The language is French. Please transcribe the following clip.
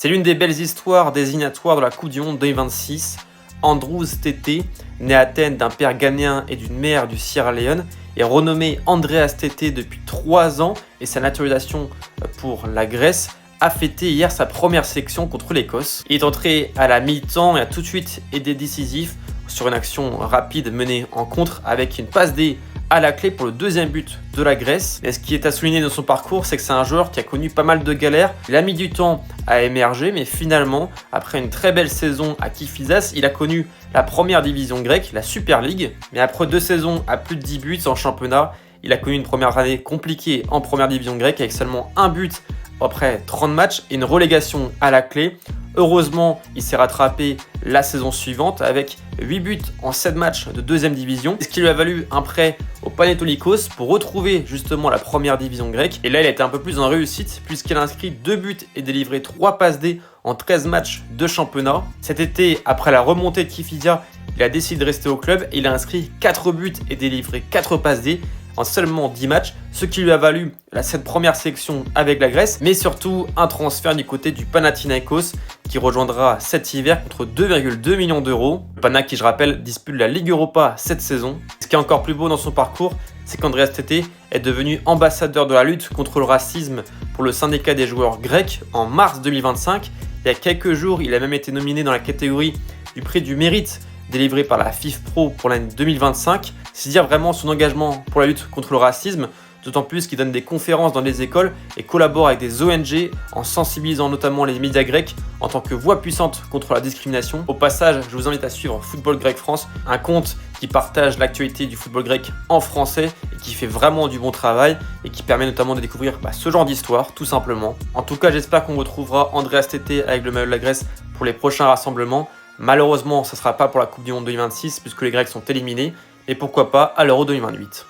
C'est l'une des belles histoires désignatoires de la Coupe du Monde 2026. Andrews Tété, né à Athènes d'un père ghanéen et d'une mère du Sierra Leone, est renommé Andreas Tété depuis 3 ans et sa naturalisation pour la Grèce a fêté hier sa première sélection contre l'Écosse. Il est entré à la mi-temps et a tout de suite été décisif sur une action rapide menée en contre avec une passe D à la clé pour le deuxième but de la Grèce. Et ce qui est à souligner dans son parcours, c'est que c'est un joueur qui a connu pas mal de galères. Il a mis du temps à émerger, mais finalement, après une très belle saison à Kifisas, il a connu la première division grecque, la Super League. Mais après 2 saisons à plus de 10 buts en championnat, il a connu une première année compliquée en première division grecque avec seulement 1 but après 30 matchs et une relégation à la clé. Heureusement, il s'est rattrapé la saison suivante avec 8 buts en 7 matchs de deuxième division, ce qui lui a valu un prêt au Panathinaikos pour retrouver justement la première division grecque. Et là, il a été un peu plus en réussite puisqu'il a inscrit 2 buts et délivré 3 passes D en 13 matchs de championnat. Cet été, après la remontée de Kifisia, il a décidé de rester au club et il a inscrit 4 buts et délivré 4 passes D en seulement 10 matchs, ce qui lui a valu cette première sélection avec la Grèce, mais surtout un transfert du côté du Panathinaikos qui rejoindra cet hiver contre 2,2 millions d'euros. Le Pana qui, je rappelle, dispute la Ligue Europa cette saison. Ce qui est encore plus beau dans son parcours, c'est qu'Andreas Tété est devenu ambassadeur de la lutte contre le racisme pour le syndicat des joueurs grecs en mars 2025. Il y a quelques jours, il a même été nominé dans la catégorie du prix du mérite délivré par la FIFPro pour l'année 2025. C'est dire vraiment son engagement pour la lutte contre le racisme, d'autant plus qu'il donne des conférences dans les écoles et collabore avec des ONG en sensibilisant notamment les médias grecs en tant que voix puissante contre la discrimination. Au passage, je vous invite à suivre Football Grec France, un compte qui partage l'actualité du football grec en français et qui fait vraiment du bon travail et qui permet notamment de découvrir ce genre d'histoire, tout simplement. En tout cas, j'espère qu'on retrouvera Andreas Tété avec le maillot de la Grèce pour les prochains rassemblements. Malheureusement, ça ne sera pas pour la Coupe du Monde 2026 puisque les Grecs sont éliminés, et pourquoi pas à l'Euro 2028.